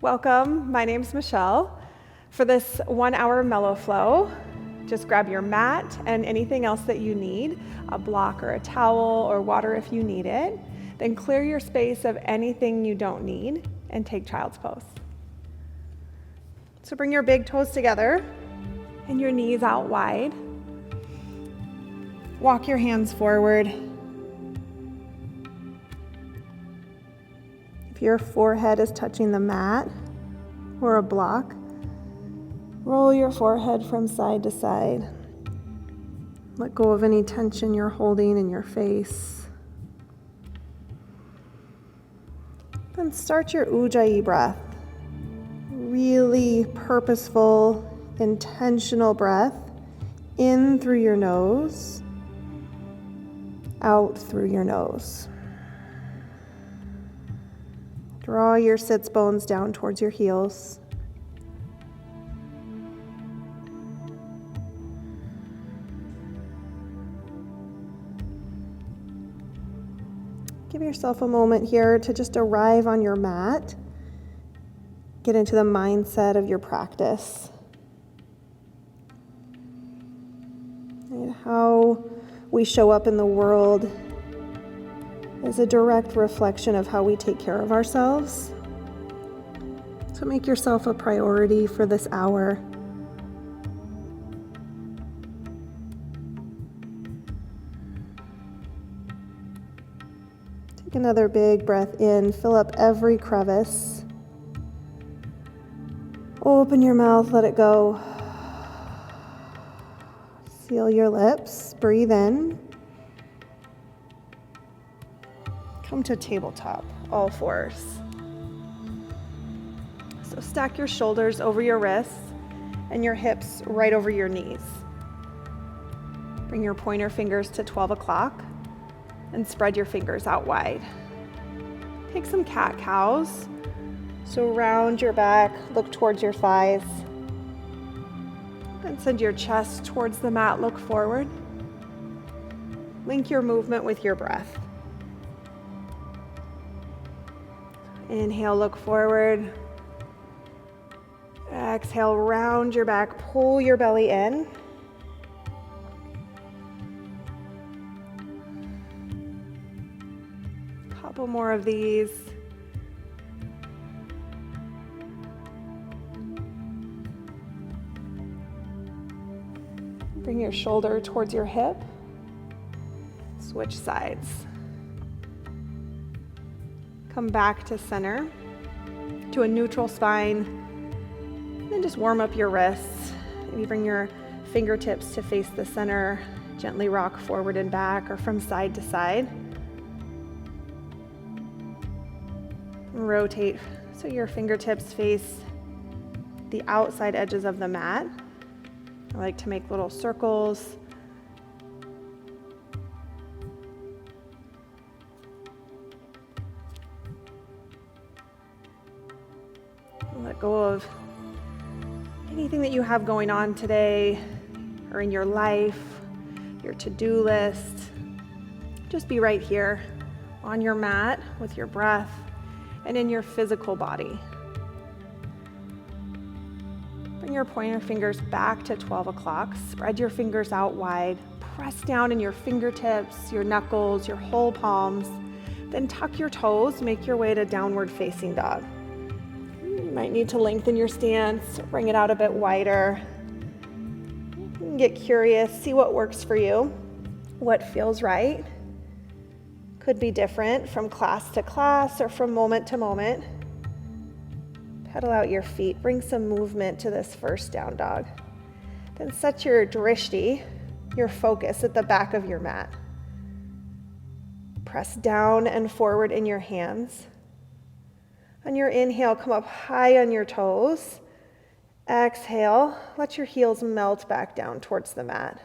Welcome, my name's Michelle. For this 1 hour Mellow Flow, just grab your mat and anything else that you need, a block or a towel or water if you need it. Then clear your space of anything you don't need and take child's pose. So bring your big toes together and your knees out wide. Walk your hands forward. If your forehead is touching the mat or a block, roll your forehead from side to side. Let go of any tension you're holding in your face. Then start your Ujjayi breath. Really purposeful, intentional breath in through your nose, out through your nose. Draw your sits bones down towards your heels. Give yourself a moment here to just arrive on your mat. Get into the mindset of your practice. And how we show up in the world is a direct reflection of how we take care of ourselves. So make yourself a priority for this hour. Take another big breath in, fill up every crevice. Open your mouth, let it go. Seal your lips, breathe in. Come to tabletop, all fours. So stack your shoulders over your wrists and your hips right over your knees. Bring your pointer fingers to 12 o'clock and spread your fingers out wide. Take some cat-cows. So round your back, look towards your thighs. And send your chest towards the mat, look forward. Link your movement with your breath. Inhale, look forward. Exhale, round your back, pull your belly in. Couple more of these. Bring your shoulder towards your hip. Switch sides. Come back to center, to a neutral spine. And then just warm up your wrists. Maybe bring your fingertips to face the center. Gently rock forward and back or from side to side. Rotate so your fingertips face the outside edges of the mat. I like to make little circles. Let go of anything that you have going on today or in your life, your to-do list. Just be right here on your mat with your breath and in your physical body. Bring your pointer fingers back to 12 o'clock. Spread your fingers out wide. Press down in your fingertips, your knuckles, your whole palms. Then tuck your toes. Make your way to downward facing dog. You might need to lengthen your stance, bring it out a bit wider. You can get curious, see what works for you, what feels right. Could be different from class to class or from moment to moment. Pedal out your feet, bring some movement to this first down dog. Then set your drishti, your focus, at the back of your mat. Press down and forward in your hands. On your inhale, come up high on your toes. Exhale, let your heels melt back down towards the mat.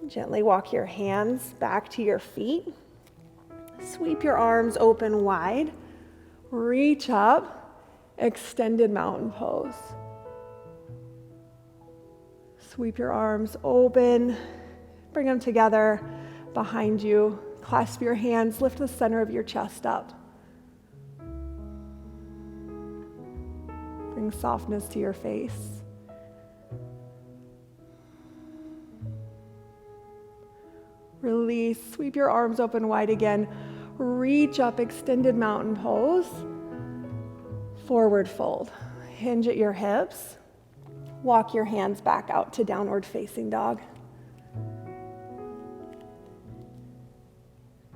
Gently walk your hands back to your feet. Sweep your arms open wide. Reach up, extended mountain pose. Sweep your arms open, bring them together behind you. Clasp your hands, lift the center of your chest up. Bring softness to your face. Release, sweep your arms open wide again. Reach up, extended mountain pose. Forward fold. Hinge at your hips. Walk your hands back out to downward facing dog.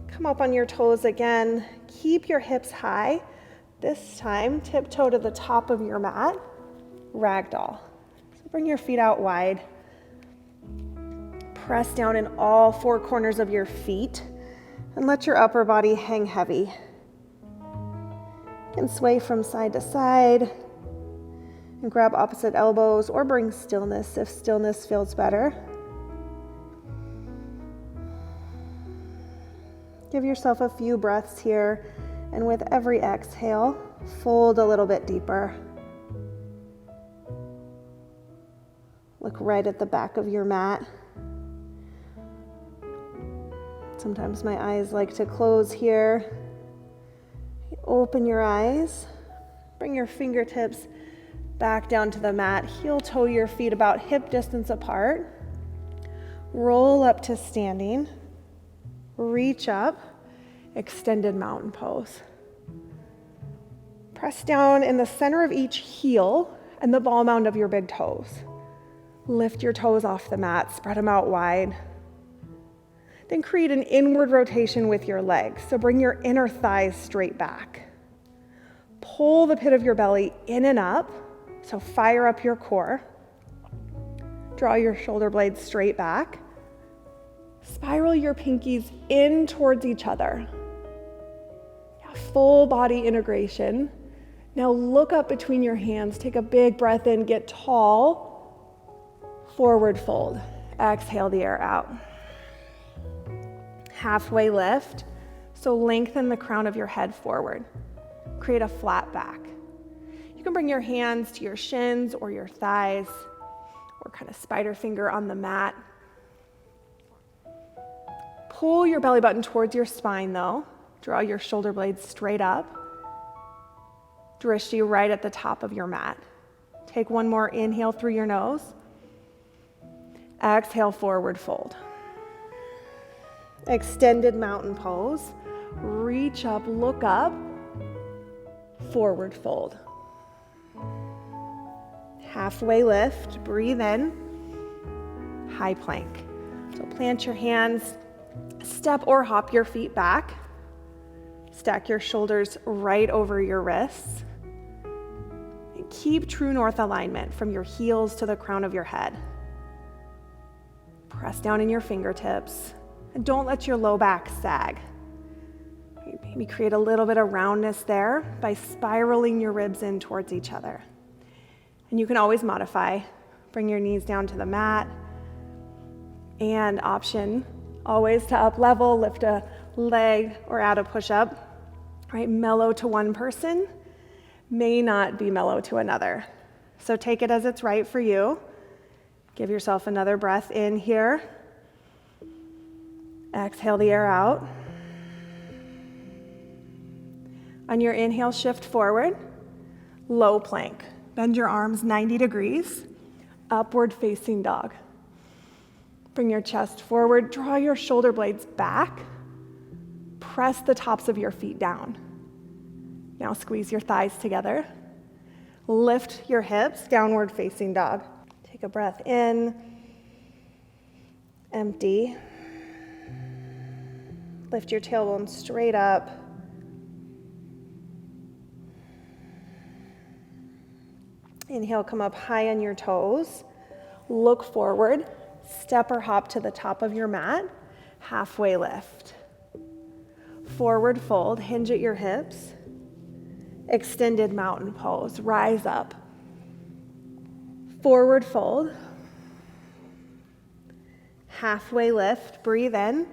Come up on your toes again. Keep your hips high. This time, tiptoe to the top of your mat. Ragdoll. So bring your feet out wide. Press down in all four corners of your feet and let your upper body hang heavy. You can sway from side to side and grab opposite elbows or bring stillness if stillness feels better. Give yourself a few breaths here, and with every exhale, fold a little bit deeper. Look right at the back of your mat. Sometimes my eyes like to close here. Open your eyes. Bring your fingertips back down to the mat. Heel toe your feet about hip distance apart. Roll up to standing. Reach up. Extended mountain pose. Press down in the center of each heel and the ball mound of your big toes. Lift your toes off the mat. Spread them out wide. Then create an inward rotation with your legs. So bring your inner thighs straight back. Pull the pit of your belly in and up. So fire up your core. Draw your shoulder blades straight back. Spiral your pinkies in towards each other. Yeah, full body integration. Now look up between your hands. Take a big breath in. Get tall. Forward fold. Exhale the air out. Halfway lift, so lengthen the crown of your head forward. Create a flat back. You can bring your hands to your shins or your thighs, or kind of spider finger on the mat. Pull your belly button towards your spine though. Draw your shoulder blades straight up. Drishti right at the top of your mat. Take one more inhale through your nose. Exhale, forward fold. Extended mountain pose. Reach up, look up. Forward fold. Halfway lift, breathe in. High plank. So plant your hands, step or hop your feet back. Stack your shoulders right over your wrists. And keep true north alignment from your heels to the crown of your head. Press down in your fingertips. And don't let your low back sag. Maybe create a little bit of roundness there by spiraling your ribs in towards each other. And you can always modify. Bring your knees down to the mat. And option, always to up level, lift a leg or add a push-up. Right, mellow to one person may not be mellow to another. So take it as it's right for you. Give yourself another breath in here. Exhale the air out. On your inhale, shift forward. Low plank. Bend your arms 90 degrees. Upward facing dog. Bring your chest forward. Draw your shoulder blades back. Press the tops of your feet down. Now squeeze your thighs together. Lift your hips, downward facing dog. Take a breath in. Empty. Lift your tailbone straight up. Inhale, come up high on your toes. Look forward. Step or hop to the top of your mat. Halfway lift. Forward fold. Hinge at your hips. Extended mountain pose. Rise up. Forward fold. Halfway lift. Breathe in.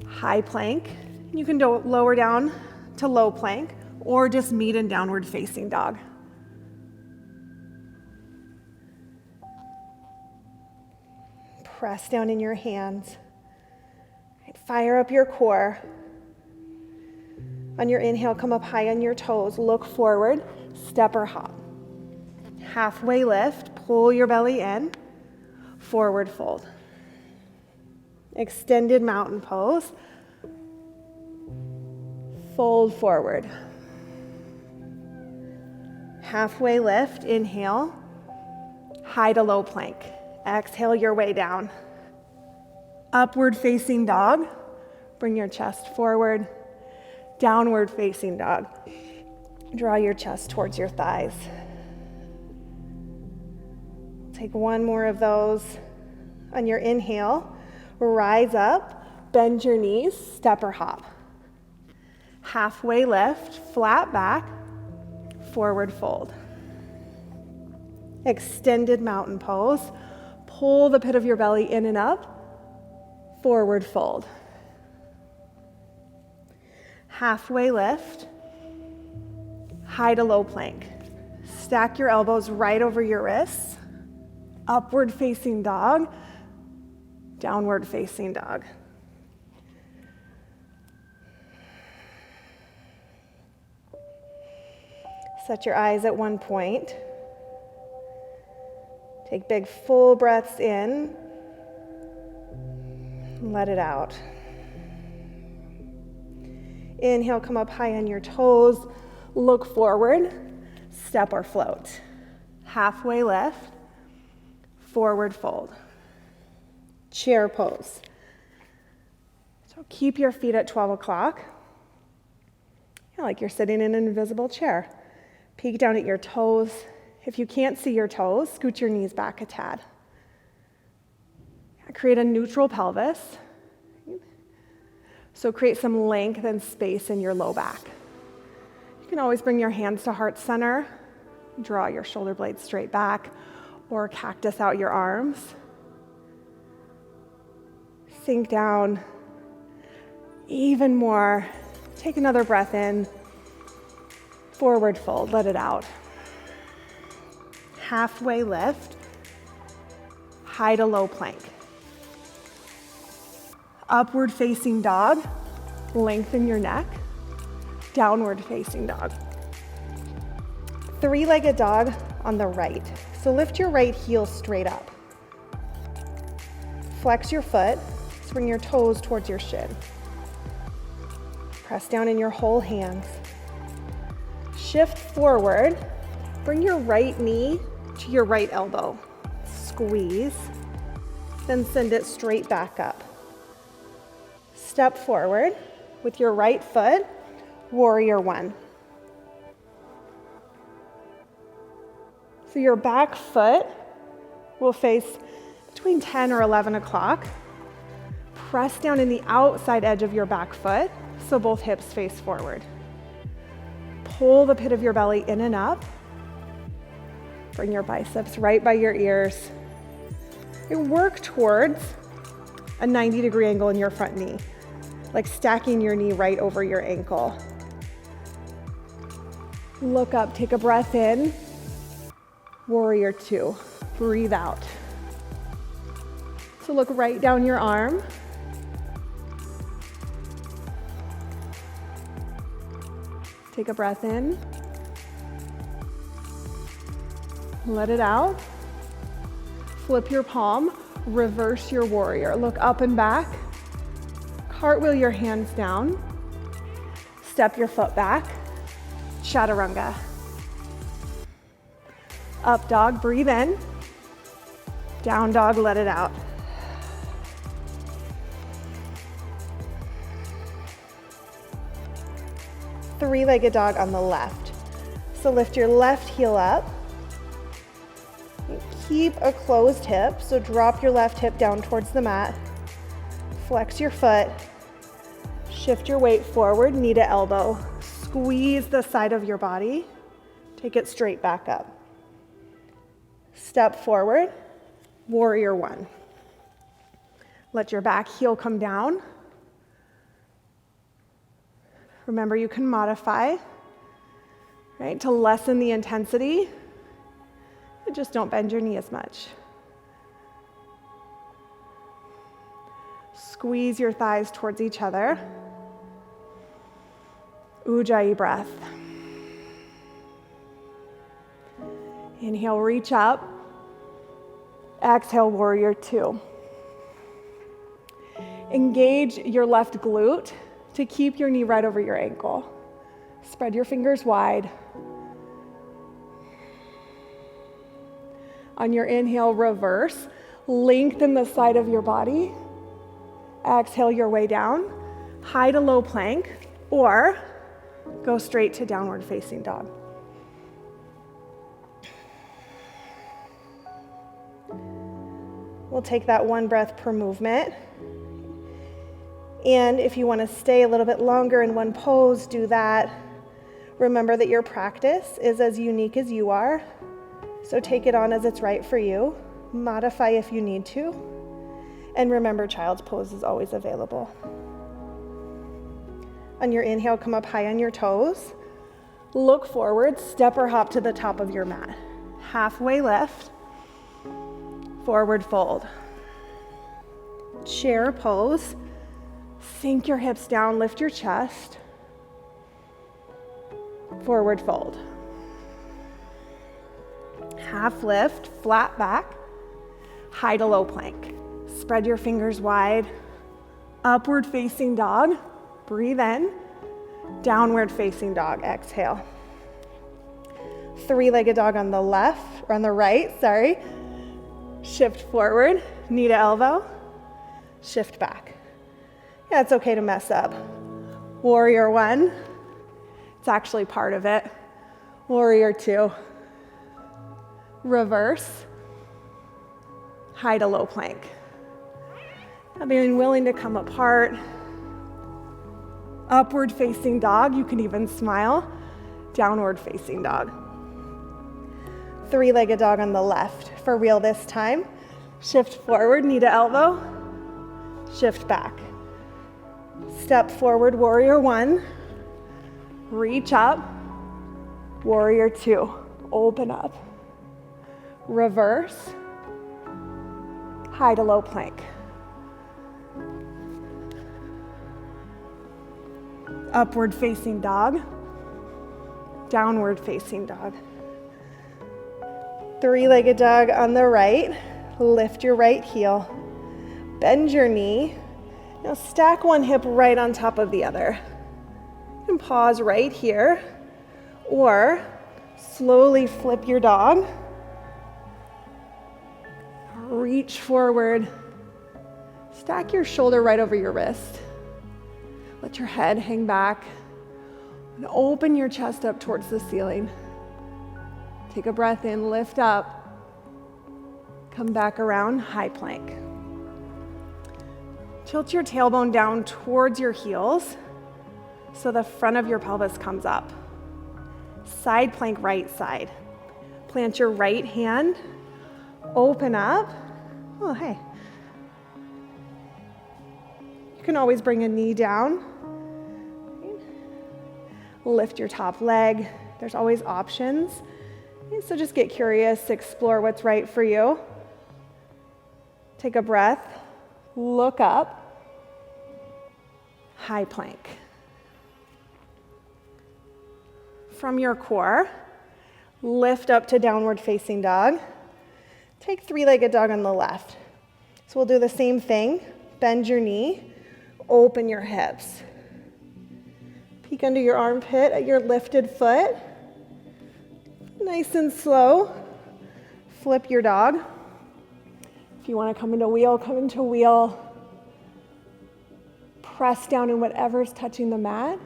High plank. You can lower down to low plank or just meet in downward facing dog. Press down in your hands. Fire up your core. On your inhale, come up high on your toes. Look forward. step or hop. Halfway lift, pull your belly in, forward fold. Extended mountain pose, fold forward. Halfway lift, inhale, high to low plank. Exhale your way down. Upward facing dog, bring your chest forward. Downward facing dog, draw your chest towards your thighs. Take one more of those. On your inhale, rise up, bend your knees, step or hop. Halfway lift, flat back, forward fold. Extended mountain pose. Pull the pit of your belly in and up, forward fold. Halfway lift, high to low plank. Stack your elbows right over your wrists. Upward facing dog, downward facing dog. Set your eyes at one point. Take big full breaths in. Let it out. Inhale, come up high on your toes. Look forward, step or float. Halfway lift, forward fold. Chair pose. So keep your feet at 12 o'clock. Like you're sitting in an invisible chair. Peek down at your toes. If you can't see your toes, scoot your knees back a tad. Create a neutral pelvis. So create some length and space in your low back. You can always bring your hands to heart center. Draw your shoulder blades straight back, or cactus out your arms. Sink down even more. Take another breath in. Forward fold, let it out. Halfway lift, high to low plank. Upward facing dog, lengthen your neck. Downward facing dog. Three-legged dog on the right. So lift your right heel straight up. Flex your foot, bring your toes towards your shin. Press down in your whole hands. Shift forward, bring your right knee to your right elbow. Squeeze, then send it straight back up. Step forward with your right foot, warrior one. So your back foot will face between 10 or 11 o'clock. Press down in the outside edge of your back foot so both hips face forward. Pull the pit of your belly in and up. Bring your biceps right by your ears. And work towards a 90-degree angle in your front knee, like stacking your knee right over your ankle. Look up, take a breath in. Warrior two, breathe out. So look right down your arm. Take a breath in. Let it out. Flip your palm, reverse your warrior. Look up and back. Cartwheel your hands down. Step your foot back. Chaturanga. Up dog, breathe in. Down dog, let it out. Three-legged dog on the left. So lift your left heel up. Keep a closed hip, so drop your left hip down towards the mat. Flex your foot. Shift your weight forward, knee to elbow. Squeeze the side of your body. Take it straight back up. Step forward, warrior one. Let your back heel come down. Remember, you can modify, right, to lessen the intensity. Just don't bend your knee as much. Squeeze your thighs towards each other. Ujjayi breath. Inhale, reach up. Exhale, warrior two. Engage your left glute to keep your knee right over your ankle. Spread your fingers wide. On your inhale, reverse. Lengthen the side of your body. Exhale your way down. High to low plank, or go straight to downward facing dog. We'll take that one breath per movement. And if you want to stay a little bit longer in one pose, do that. Remember that your practice is as unique as you are. So take it on as it's right for you. Modify if you need to. And remember, child's pose is always available. On your inhale, come up high on your toes. Look forward, step or hop to the top of your mat. Halfway lift. Forward fold. Chair pose. Sink your hips down, lift your chest. Forward fold. Half lift, flat back. High to low plank. Spread your fingers wide. Upward facing dog. Breathe in. Downward facing dog. Exhale. Three-legged dog on the left, or on the right, sorry. Shift forward, knee to elbow. Shift back. Yeah, it's okay to mess up. Warrior one. It's actually part of it. Warrior two. Reverse. High to low plank. Now being willing to come apart. Upward facing dog, you can even smile. Downward facing dog. Three-legged dog on the left. For real this time. Shift forward, knee to elbow. Shift back. Step forward, warrior one. Reach up. Warrior two. Open up. Reverse. High to low plank. Upward facing dog. Downward facing dog. Three-legged dog on the right. Lift your right heel. Bend your knee. Now stack one hip right on top of the other. You can pause right here, or slowly flip your dog. Reach forward. Stack your shoulder right over your wrist. Let your head hang back. And open your chest up towards the ceiling. Take a breath in, lift up. Come back around, high plank. Tilt your tailbone down towards your heels so the front of your pelvis comes up. Side plank, right side. Plant your right hand, open up. Oh, hey. You can always bring a knee down. Lift your top leg. There's always options. So just get curious, explore what's right for you. Take a breath, look up. High plank. From your core, lift up to downward facing dog. Take three-legged dog on the left. So we'll do the same thing. Bend your knee, open your hips. Peek under your armpit at your lifted foot. Nice and slow. Flip your dog. If you want to come into wheel, come into wheel. Press down in whatever's touching the mat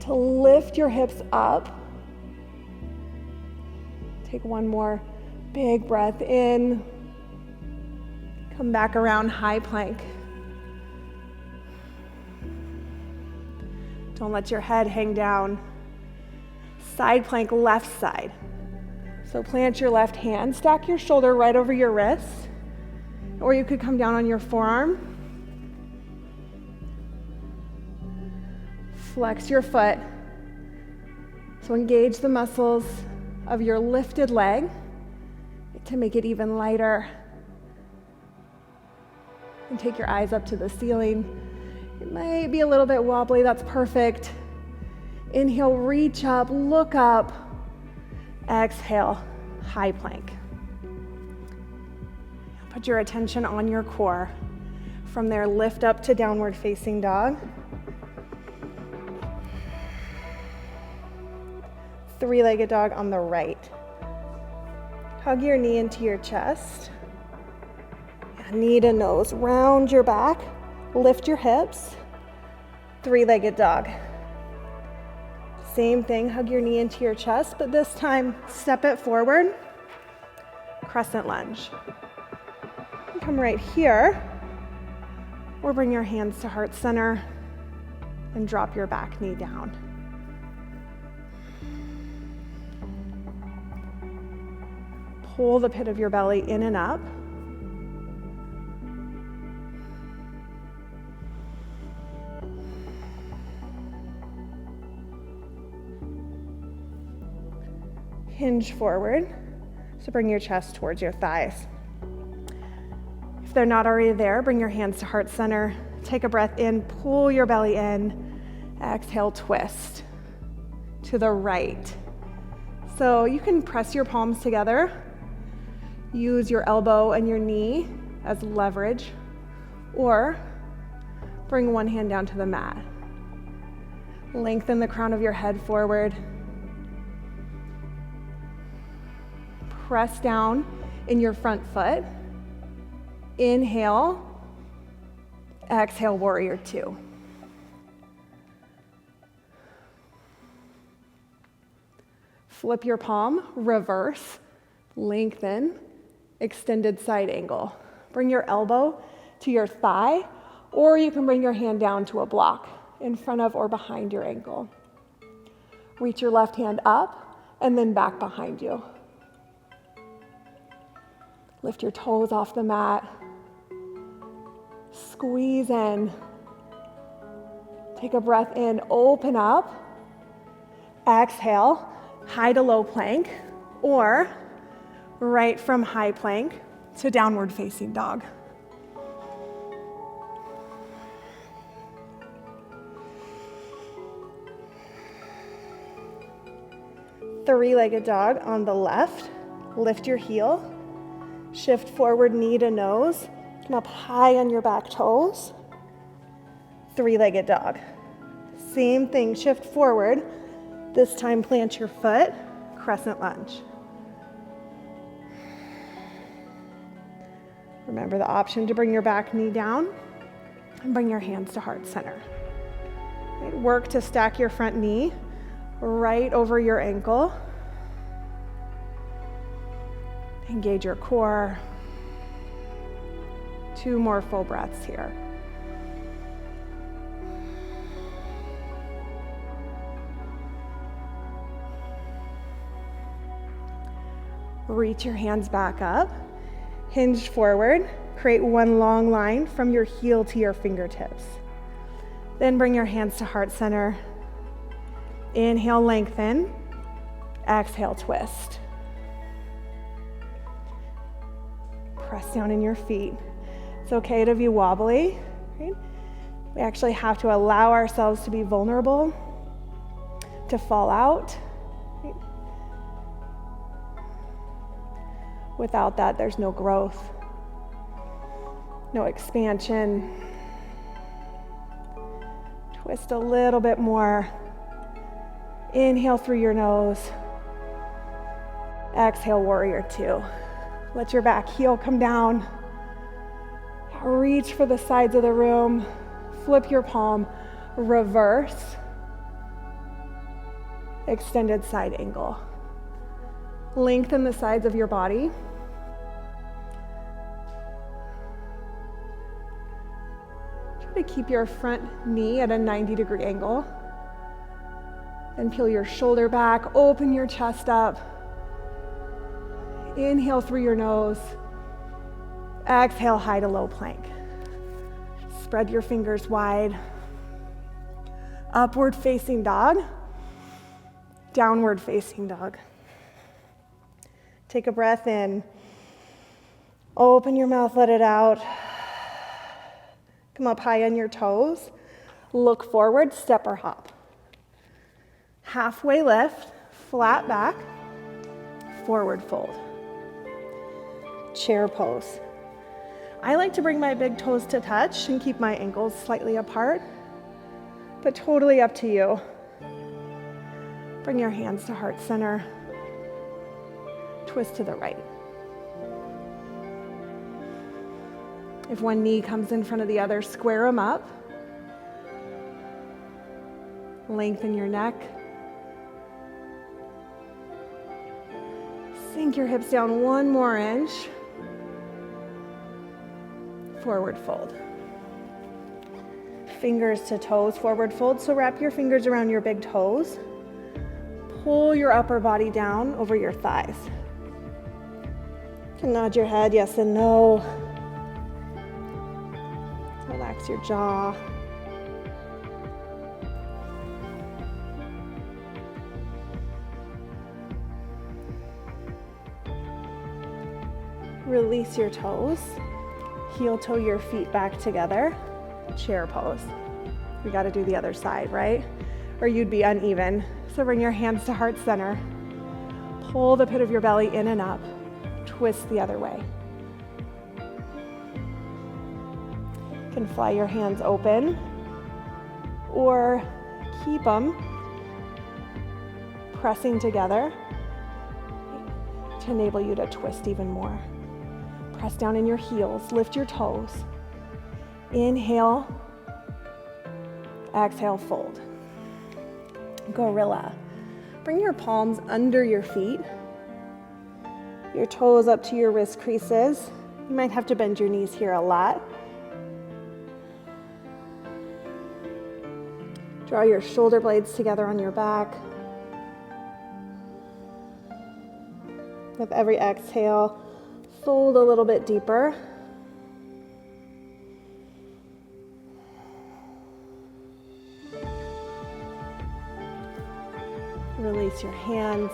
to lift your hips up. Take one more big breath in. Come back around, high plank. Don't let your head hang down. Side plank, left side. So plant your left hand, stack your shoulder right over your wrist, or you could come down on your forearm. Flex your foot. So engage the muscles of your lifted leg to make it even lighter. And take your eyes up to the ceiling. It might be a little bit wobbly, that's perfect. Inhale, reach up, look up. Exhale, high plank. Put your attention on your core. From there, lift up to downward facing dog. Three-legged dog on the right. Hug your knee into your chest. Knee to nose, round your back, lift your hips. Three-legged dog. Same thing, hug your knee into your chest, but this time step it forward, crescent lunge. Come right here, or bring your hands to heart center and drop your back knee down. Pull the pit of your belly in and up. Hinge forward, so bring your chest towards your thighs. If they're not already there, bring your hands to heart center. Take a breath in, pull your belly in. Exhale, twist to the right. So you can press your palms together. Use your elbow and your knee as leverage, or bring one hand down to the mat. Lengthen the crown of your head forward. Press down in your front foot. Inhale. Exhale, warrior two. Flip your palm, reverse, lengthen, extended side angle. Bring your elbow to your thigh, or you can bring your hand down to a block in front of or behind your ankle. Reach your left hand up and then back behind you. Lift your toes off the mat. Squeeze in. Take a breath in, open up. Exhale, high to low plank, or right from high plank to downward facing dog. Three-legged dog on the left. Lift your heel. Shift forward, knee to nose. Come up high on your back toes. Three-legged dog. Same thing, shift forward. This time plant your foot, crescent lunge. Remember the option to bring your back knee down and bring your hands to heart center. Right, work to stack your front knee right over your ankle. Engage your core. 2 more full breaths here. Reach your hands back up. Hinge forward. Create one long line from your heel to your fingertips. Then bring your hands to heart center. Inhale, lengthen. Exhale, twist. Press down in your feet. It's okay to be wobbly. Right? We actually have to allow ourselves to be vulnerable, to fall out. Right? Without that, there's no growth, no expansion. Twist a little bit more. Inhale through your nose. Exhale, warrior two. Let your back heel come down. Reach for the sides of the room. Flip your palm. Reverse. Extended side angle. Lengthen the sides of your body. Try to keep your front knee at a 90-degree angle. And peel your shoulder back. Open your chest up. Inhale through your nose. Exhale, high to low plank. Spread your fingers wide. Upward facing dog. Downward facing dog. Take a breath in. Open your mouth, let it out. Come up high on your toes. Look forward, step or hop. Halfway lift, flat back. forward fold. Chair pose. I like to bring my big toes to touch and keep my ankles slightly apart, but totally up to you. Bring your hands to heart center. Twist to the right. If one knee comes in front of the other, square them up. Lengthen your neck. Sink your hips down one more inch. Forward fold. Fingers to toes, forward fold. So wrap your fingers around your big toes. Pull your upper body down over your thighs. You can nod your head yes and no. Relax your jaw. Release your toes. Heel toe your feet back together. Chair pose. We got to do the other side, right? Or you'd be uneven. So bring your hands to heart center. Pull the pit of your belly in and up. Twist the other way. You can fly your hands open or keep them pressing together to enable you to twist even more. Press down in your heels, lift your toes. Inhale, exhale, fold. Gorilla. Bring your palms under your feet. Your toes up to your wrist creases. You might have to bend your knees here a lot. Draw your shoulder blades together on your back. With every exhale, fold a little bit deeper. Release your hands.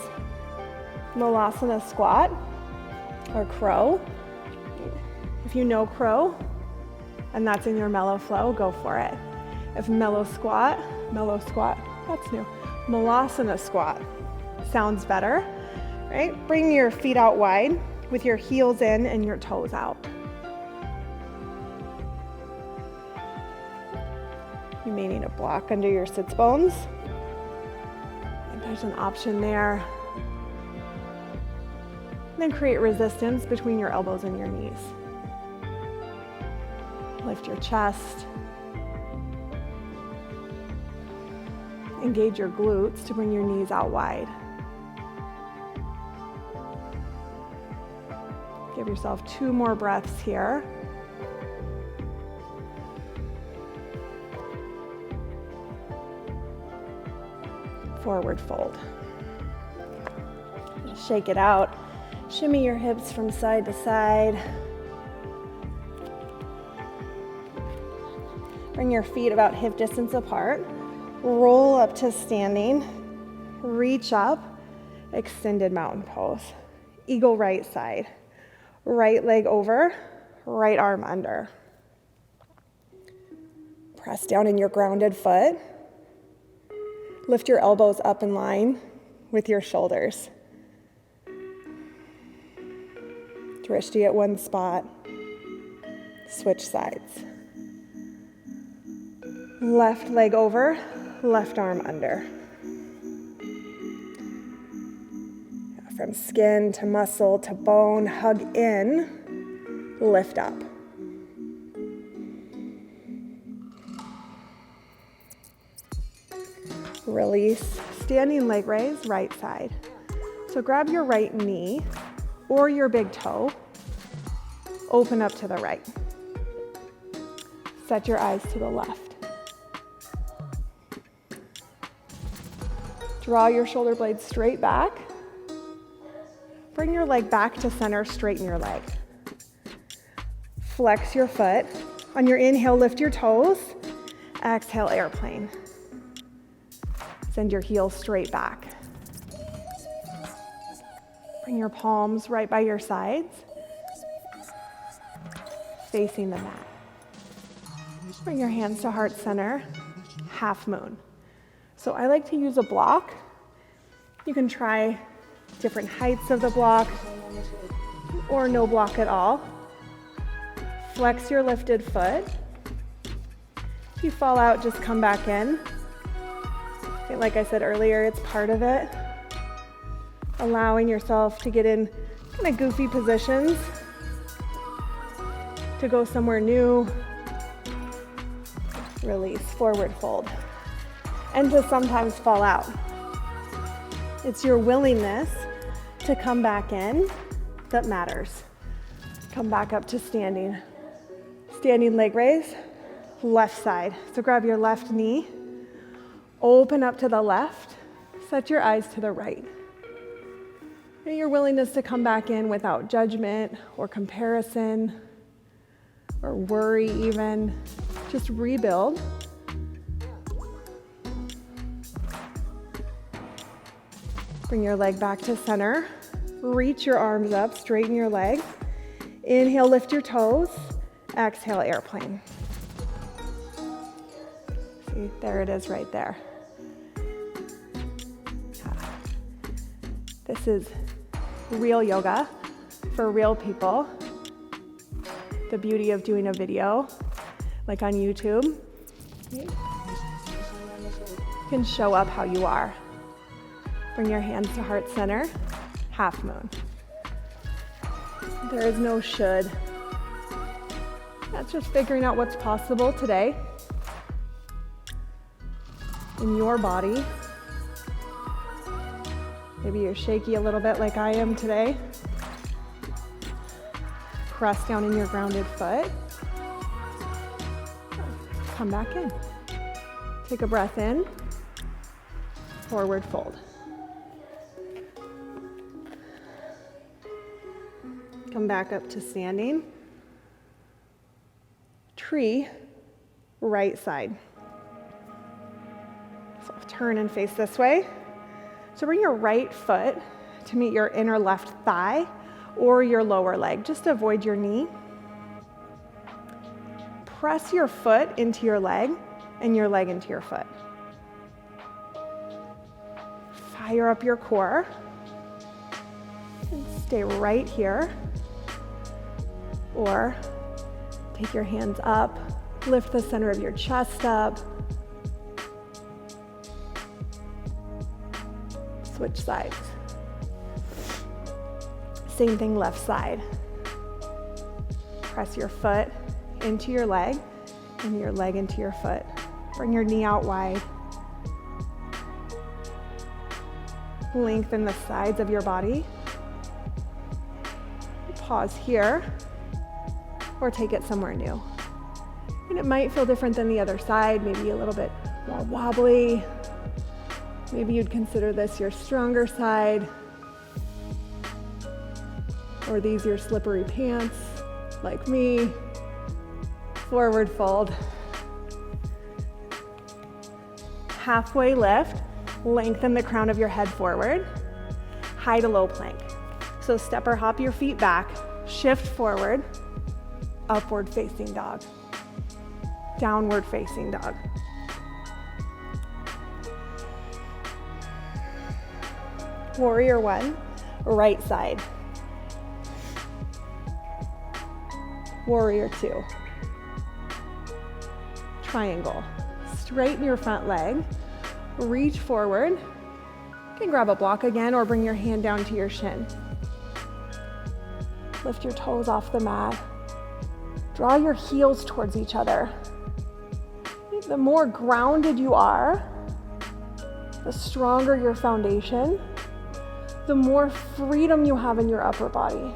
Malasana squat or crow. If you know crow and that's in your mellow flow, go for it. If mellow squat, that's new. Malasana squat sounds better, right? Bring your feet out wide with your heels in and your toes out. You may need a block under your sits bones. There's an option there. Then create resistance between your elbows and your knees. Lift your chest. Engage your glutes to bring your knees out wide. Give yourself 2 more breaths here. Forward fold. Shake it out. Shimmy your hips from side to side. Bring your feet about hip distance apart. Roll up to standing. Reach up. Extended mountain pose. Eagle right side. Right leg over. Right arm under. Press down in your grounded foot. Lift your elbows up in line with your shoulders. Drishti at one spot. Switch sides. Left leg over, left arm under. From skin to muscle to bone, hug in, lift up. Release, standing leg raise, right side. So grab your right knee or your big toe, open up to the right. Set your eyes to the left. Draw your shoulder blades straight back. Bring your leg back to center, straighten your leg. Flex your foot. On your inhale, lift your toes. Exhale, airplane. Send your heels straight back. Bring your palms right by your sides, facing the mat. Bring your hands to heart center, half moon. So I like to use a block. You can try different heights of the block, or no block at all. Flex your lifted foot. If you fall out, just come back in. Okay, like I said earlier, it's part of it. Allowing yourself to get in kind of goofy positions, to go somewhere new. Release, forward fold. And to sometimes fall out. It's your willingness to come back in that matters. Come back up to standing. Standing leg raise, left side. So grab your left knee, open up to the left, set your eyes to the right. And your willingness to come back in without judgment or comparison or worry even. Just rebuild. Bring your leg back to center. Reach your arms up, straighten your legs. Inhale, lift your toes. Exhale, airplane. See, there it is right there. This is real yoga for real people. The beauty of doing a video, like on YouTube, you can show up how you are. Bring your hands to heart center, half moon. There is no should. That's just figuring out what's possible today in your body. Maybe you're shaky a little bit like I am today. Press down in your grounded foot. Come back in. Take a breath in. Forward fold. Come back up to standing. Tree, right side. So turn and face this way. So bring your right foot to meet your inner left thigh or your lower leg. Just avoid your knee. Press your foot into your leg and your leg into your foot. Fire up your core. And stay right here. Or take your hands up, lift the center of your chest up. Switch sides. Same thing, left side. Press your foot into your leg and your leg into your foot. Bring your knee out wide. Lengthen the sides of your body. Pause here or take it somewhere new. And it might feel different than the other side, maybe a little bit more wobbly. Maybe you'd consider this your stronger side, or these your slippery pants, like me. Forward fold. Halfway lift, lengthen the crown of your head forward. High to low plank. So step or hop your feet back, shift forward, upward facing dog. Downward facing dog. Warrior one, right side. Warrior two. Triangle. Straighten your front leg. Reach forward. You can grab a block again or bring your hand down to your shin. Lift your toes off the mat. Draw your heels towards each other. The more grounded you are, the stronger your foundation, the more freedom you have in your upper body.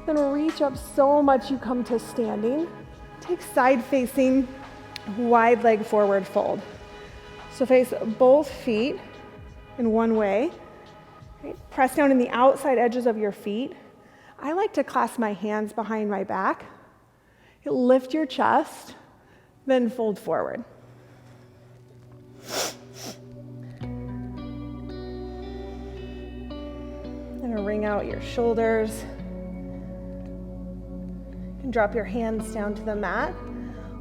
Then reach up so much you come to standing. Take side facing, wide leg forward fold. So face both feet in one way. Right? Press down in the outside edges of your feet. I like to clasp my hands behind my back. Lift your chest, then fold forward. And wring out your shoulders. And drop your hands down to the mat.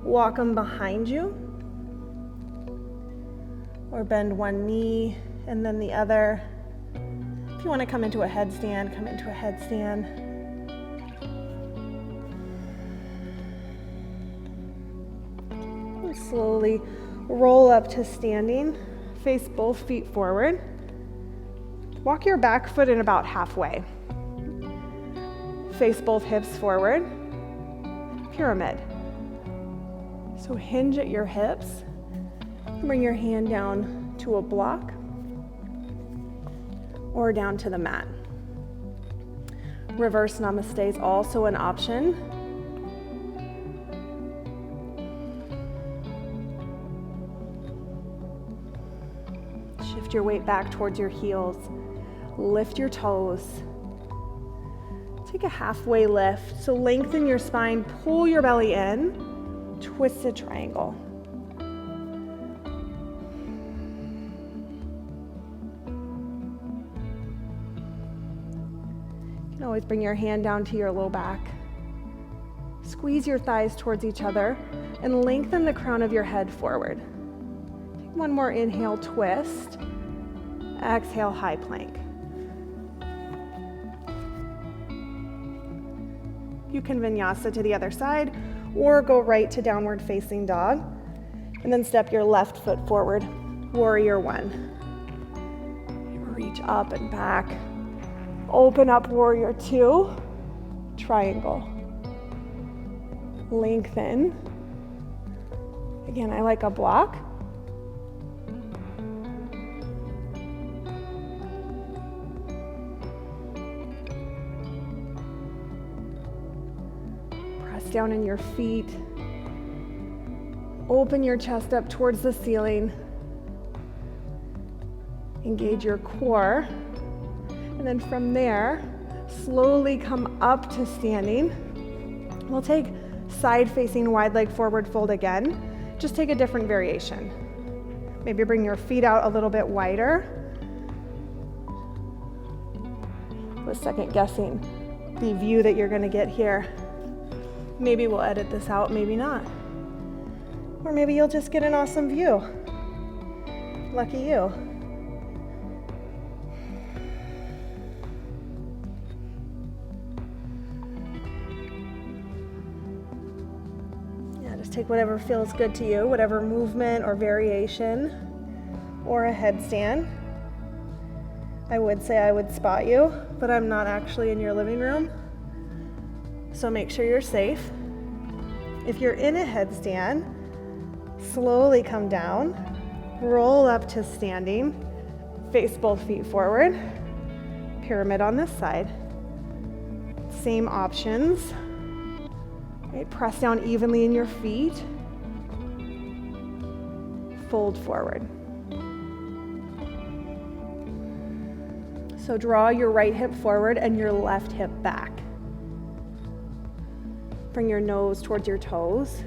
Walk them behind you. Or bend one knee and then the other. If you want to come into a headstand, come into a headstand. And slowly roll up to standing. Face both feet forward. Walk your back foot in about halfway. Face both hips forward. Pyramid. So hinge at your hips. Bring your hand down to a block or down to the mat. Reverse namaste is also an option. Shift your weight back towards your heels. Lift your toes. Take a halfway lift. So lengthen your spine, pull your belly in, twisted triangle. You can always bring your hand down to your low back. Squeeze your thighs towards each other and lengthen the crown of your head forward. Take one more inhale, twist. Exhale, high plank. You can vinyasa to the other side or go right to downward facing dog and then step your left foot forward, warrior one. Reach up and back. Open up, warrior two, triangle. Lengthen. Again, I like a block. Down in your feet. Open your chest up towards the ceiling. Engage your core. And then from there, slowly come up to standing. We'll take side facing wide leg forward fold again. Just take a different variation. Maybe bring your feet out a little bit wider. I was second guessing the view that you're going to get here. Maybe we'll edit this out, maybe not. Or maybe you'll just get an awesome view. Lucky you. Yeah, just take whatever feels good to you, whatever movement or variation, or a headstand. I would say I would spot you, but I'm not actually in your living room. So make sure you're safe. If you're in a headstand, slowly come down, roll up to standing, face both feet forward, pyramid on this side. Same options. Right, press down evenly in your feet, fold forward. So draw your right hip forward and your left hip back. Bring your nose towards your toes.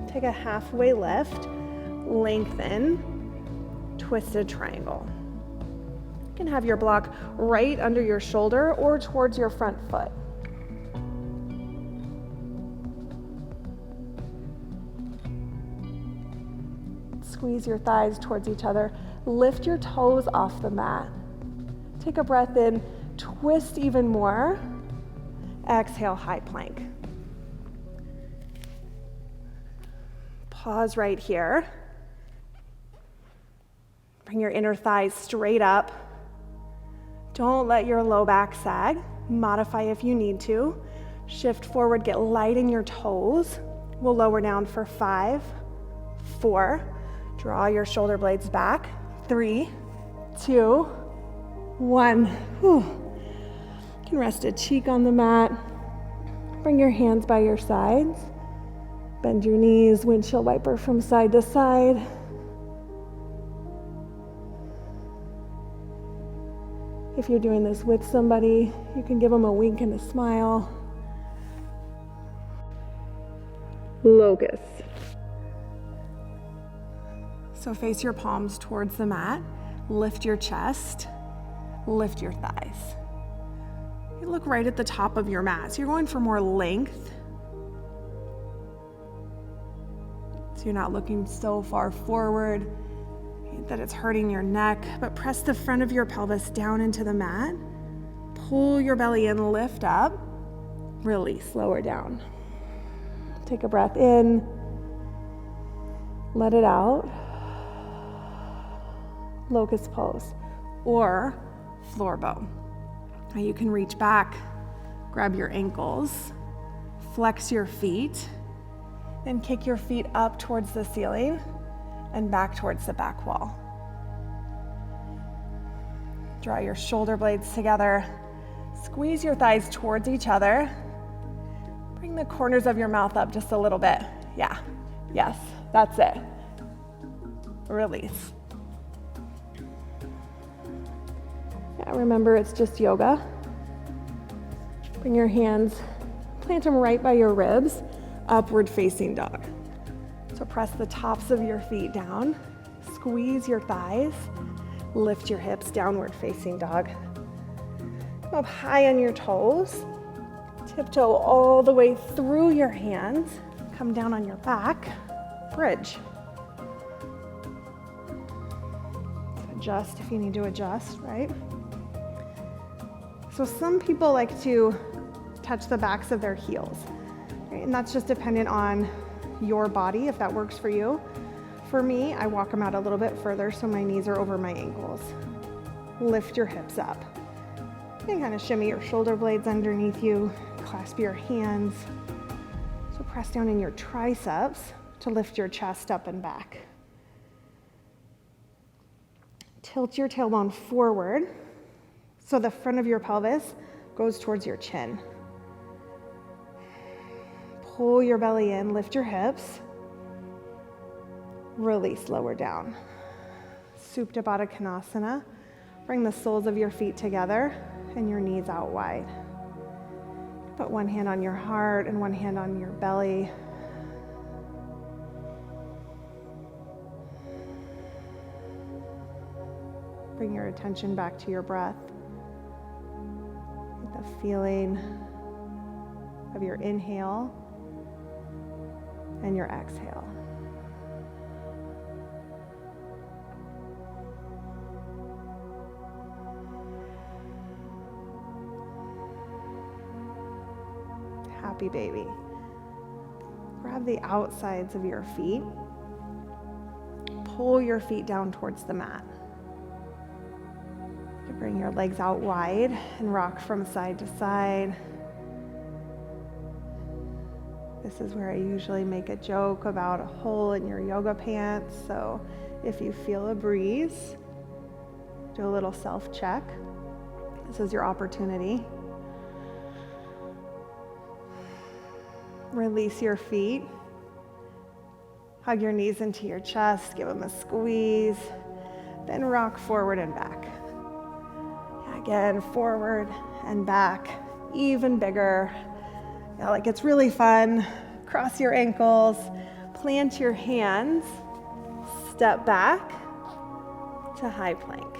Take a halfway lift, lengthen, twisted triangle. You can have your block right under your shoulder or towards your front foot. Squeeze your thighs towards each other. Lift your toes off the mat. Take a breath in, twist even more. Exhale, high plank. Pause right here. Bring your inner thighs straight up. Don't let your low back sag. Modify if you need to. Shift forward, get light in your toes. We'll lower down for 5, 4. Draw your shoulder blades back. 3, 2, 1. Whew. You can rest a cheek on the mat. Bring your hands by your sides. Bend your knees, windshield wiper from side to side. If you're doing this with somebody, you can give them a wink and a smile. Locust. So face your palms towards the mat, lift your chest, lift your thighs. You look right at the top of your mat. So you're going for more length. So you're not looking so far forward that it's hurting your neck, but press the front of your pelvis down into the mat. Pull your belly in, lift up, release, lower down. Take a breath in, let it out. Locust pose or floor bow. Now you can reach back, grab your ankles, flex your feet, and kick your feet up towards the ceiling and back towards the back wall. Draw your shoulder blades together. Squeeze your thighs towards each other. Bring the corners of your mouth up just a little bit. Yeah, yes, that's it. Release. Yeah, remember it's just yoga. Bring your hands, plant them right by your ribs, upward facing dog. So press the tops of your feet down, squeeze your thighs, lift your hips, downward facing dog. Come up high on your toes, tiptoe all the way through your hands, come down on your back, bridge. Adjust if you need to adjust, right? So some people like to touch the backs of their heels, right? And that's just dependent on your body, if that works for you. For me, I walk them out a little bit further so my knees are over my ankles. Lift your hips up. And kind of shimmy your shoulder blades underneath you, clasp your hands. So press down in your triceps to lift your chest up and back. Tilt your tailbone forward so the front of your pelvis goes towards your chin. Pull your belly in, lift your hips. Release, lower down. Supta Baddha Konasana. Bring the soles of your feet together and your knees out wide. Put one hand on your heart and one hand on your belly. Bring your attention back to your breath. Get the feeling of your inhale and your exhale. Happy baby. Grab the outsides of your feet. Pull your feet down towards the mat. You bring your legs out wide and rock from side to side. This is where I usually make a joke about a hole in your yoga pants. So if you feel a breeze, do a little self-check. This is your opportunity. Release your feet. Hug your knees into your chest. Give them a squeeze. Then rock forward and back. Again, forward and back. Even bigger. Yeah, like it's really fun. Cross your ankles. Plant your hands. Step back to high plank.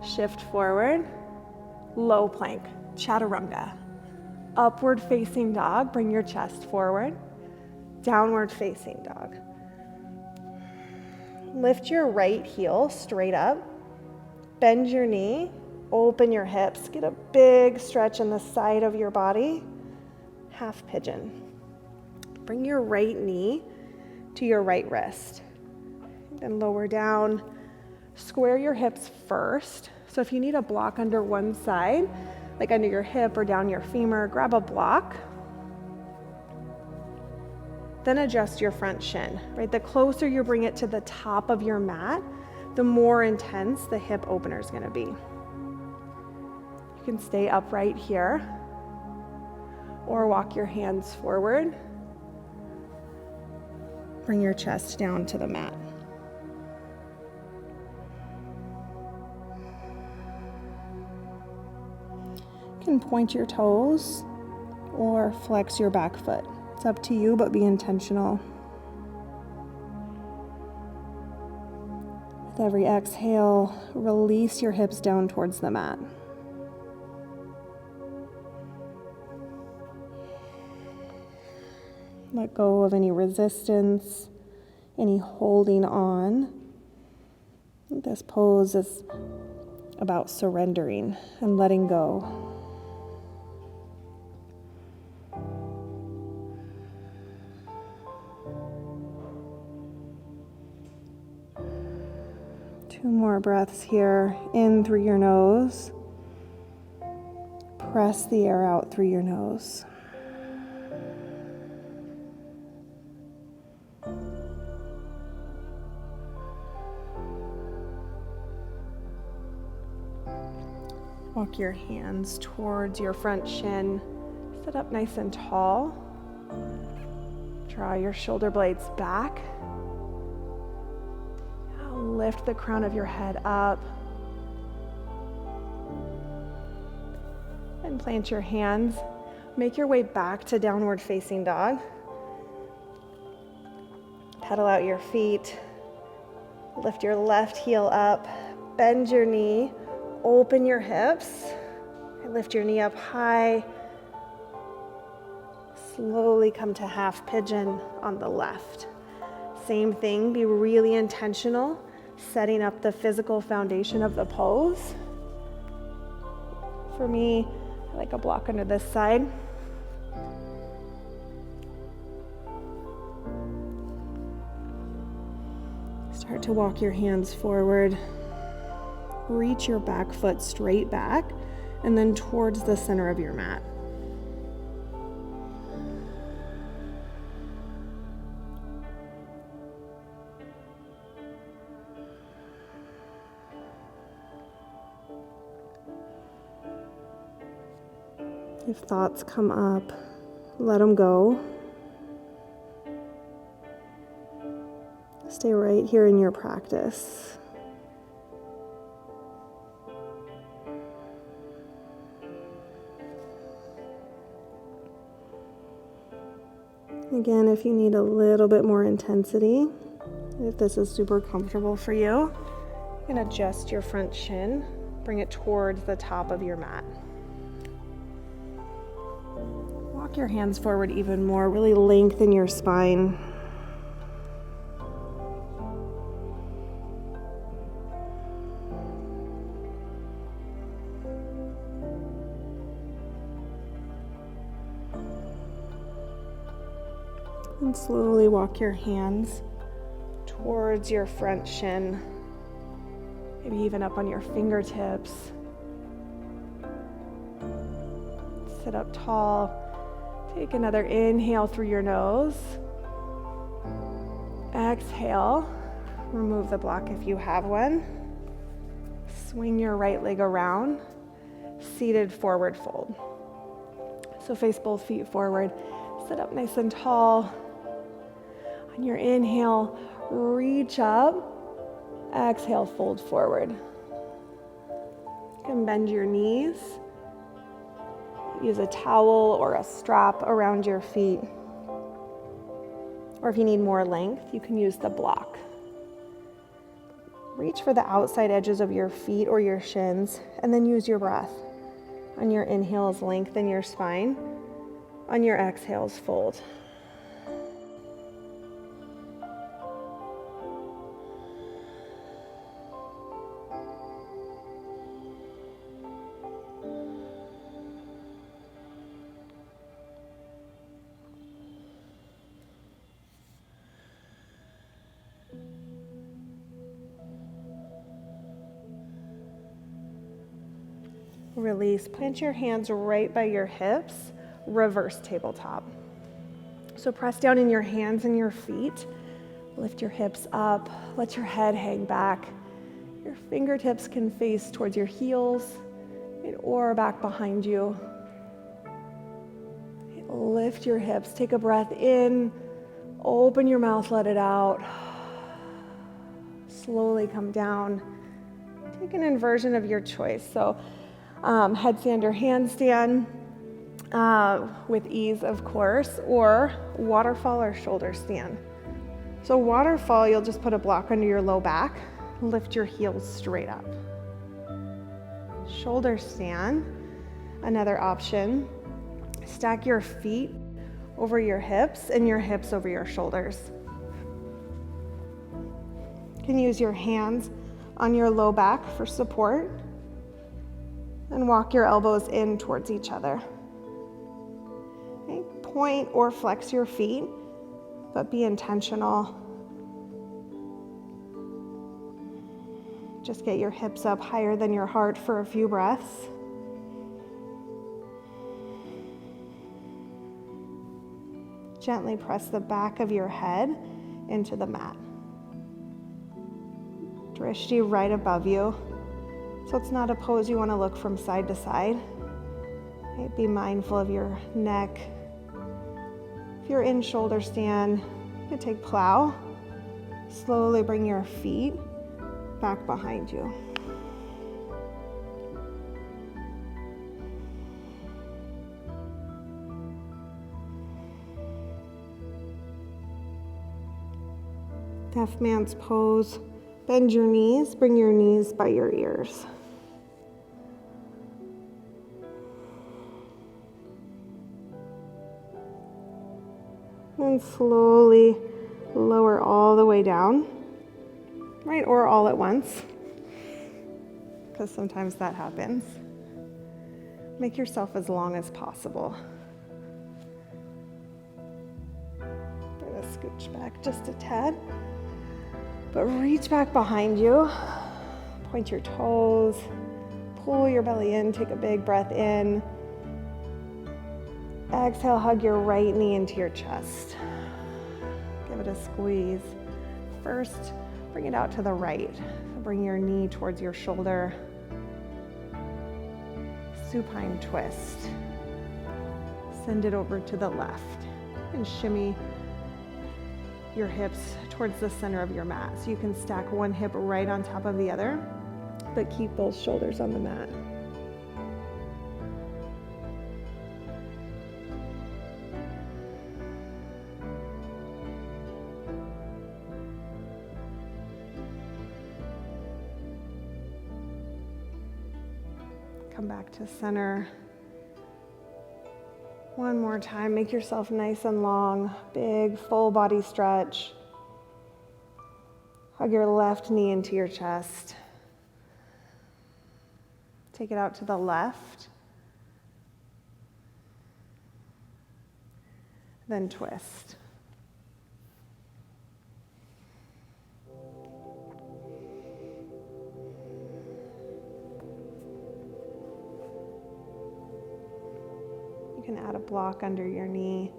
Shift forward. Low plank. Chaturanga. Upward facing dog, bring your chest forward. Downward facing dog. Lift your right heel straight up. Bend your knee, open your hips. Get a big stretch in the side of your body. Half pigeon. Bring your right knee to your right wrist. Then lower down. Square your hips first. So if you need a block under one side, like under your hip or down your femur, grab a block. Then adjust your front shin, right? The closer you bring it to the top of your mat, the more intense the hip opener is gonna be. You can stay upright here or walk your hands forward. Bring your chest down to the mat. You can point your toes or flex your back foot. It's up to you, but be intentional. With every exhale, release your hips down towards the mat. Let go of any resistance, any holding on. This pose is about surrendering and letting go. Two more breaths here, in through your nose. Press the air out through your nose. Walk your hands towards your front shin. Sit up nice and tall. Draw your shoulder blades back. Now lift the crown of your head up. And plant your hands. Make your way back to downward facing dog. Pedal out your feet. Lift your left heel up. Bend your knee. Open your hips. Lift your knee up high. Slowly come to half pigeon on the left. Same thing, be really intentional, setting up the physical foundation of the pose. For me, I like a block under this side. Start to walk your hands forward. Reach your back foot straight back and then towards the center of your mat. If thoughts come up, let them go. Stay right here in your practice. Again, if you need a little bit more intensity, if this is super comfortable for you, you can adjust your front shin, bring it towards the top of your mat. Walk your hands forward even more, really lengthen your spine. And slowly walk your hands towards your front shin, maybe even up on your fingertips. Sit up tall. Take another inhale through your nose. Exhale. Remove the block if you have one. Swing your right leg around. Seated forward fold. So face both feet forward. Sit up nice and tall. On your inhale, reach up. Exhale, fold forward. You can bend your knees. Use a towel or a strap around your feet. Or if you need more length, you can use the block. Reach for the outside edges of your feet or your shins, and then use your breath. On your inhales, lengthen your spine. On your exhales, fold. Release. Plant your hands right by your hips. Reverse tabletop. So press down in your hands and your feet. Lift your hips up. Let your head hang back. Your fingertips can face towards your heels or back behind you. Lift your hips. Take a breath in. Open your mouth. Let it out. Slowly come down. Take an inversion of your choice. So headstand or handstand with ease, of course, or waterfall or shoulder stand. So waterfall, you'll just put a block under your low back, lift your heels straight up. Shoulder stand, another option. Stack your feet over your hips and your hips over your shoulders. You can use your hands on your low back for support and walk your elbows in towards each other. Okay. Point or flex your feet, but be intentional. Just get your hips up higher than your heart for a few breaths. Gently press the back of your head into the mat. Drishti right above you. So it's not a pose you want to look from side to side. Okay, be mindful of your neck. If you're in shoulder stand, you can take plow. Slowly bring your feet back behind you. Deaf man's pose. Bend your knees, bring your knees by your ears. And slowly lower all the way down, right? Or all at once, because sometimes that happens. Make yourself as long as possible. I'm gonna scooch back just a tad. But reach back behind you, point your toes, pull your belly in, take a big breath in. Exhale, hug your right knee into your chest. Give it a squeeze. First, bring it out to the right. So bring your knee towards your shoulder. Supine twist. Send it over to the left and shimmy your hips towards the center of your mat. So you can stack one hip right on top of the other, but keep both shoulders on the mat. Come back to center. One more time, make yourself nice and long, big full body stretch. Hug your left knee into your chest. Take it out to the left. Then twist. You can add a block under your knee.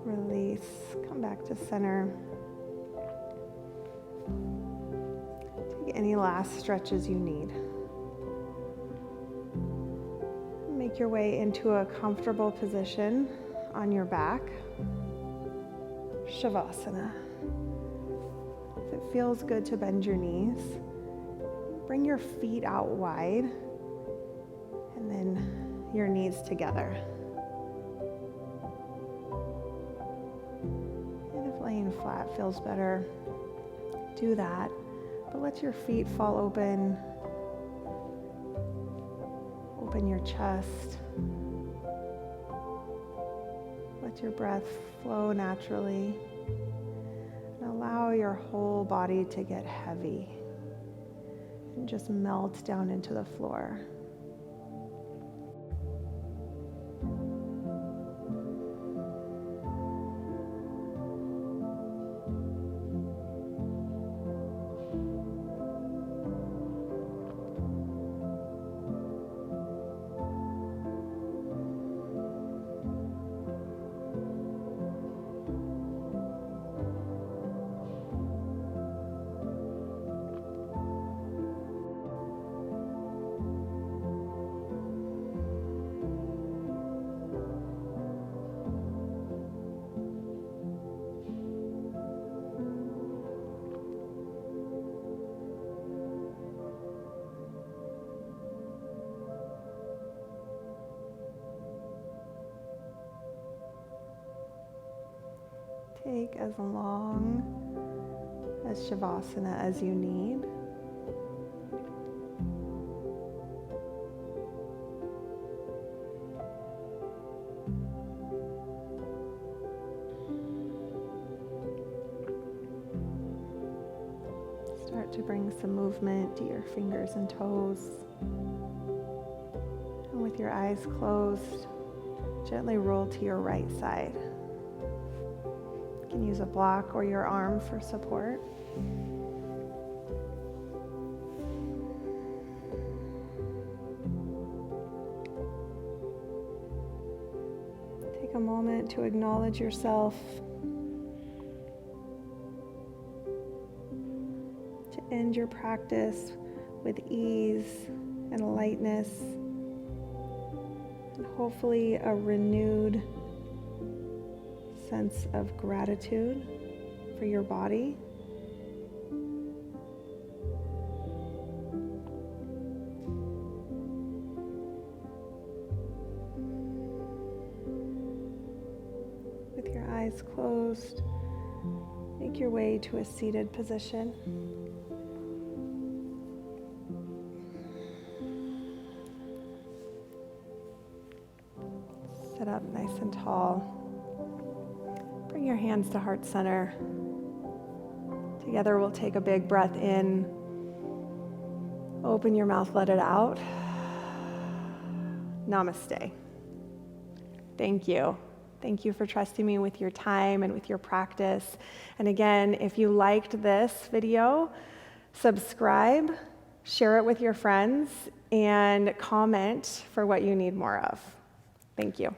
Release, come back to center. Take any last stretches you need. Make your way into a comfortable position on your back. Shavasana. If it feels good to bend your knees, bring your feet out wide and then your knees together. And if laying flat feels better, do that. But let your feet fall open. Open your chest. Let your breath flow naturally. And allow your whole body to get heavy and just melt down into the floor. Take as long as Shavasana as you need. Start to bring some movement to your fingers and toes. And with your eyes closed, gently roll to your right side. You can use a block or your arm for support. Take a moment to acknowledge yourself, to end your practice with ease and lightness, and hopefully a renewed sense of gratitude for your body. With your eyes closed, make your way to a seated position. Sit up nice and tall. Bring your hands to heart center. Together we'll take a big breath in. Open your mouth, let it out. Namaste. Thank you. Thank you for trusting me with your time and with your practice. And again, if you liked this video, subscribe, share it with your friends, and comment for what you need more of. Thank you.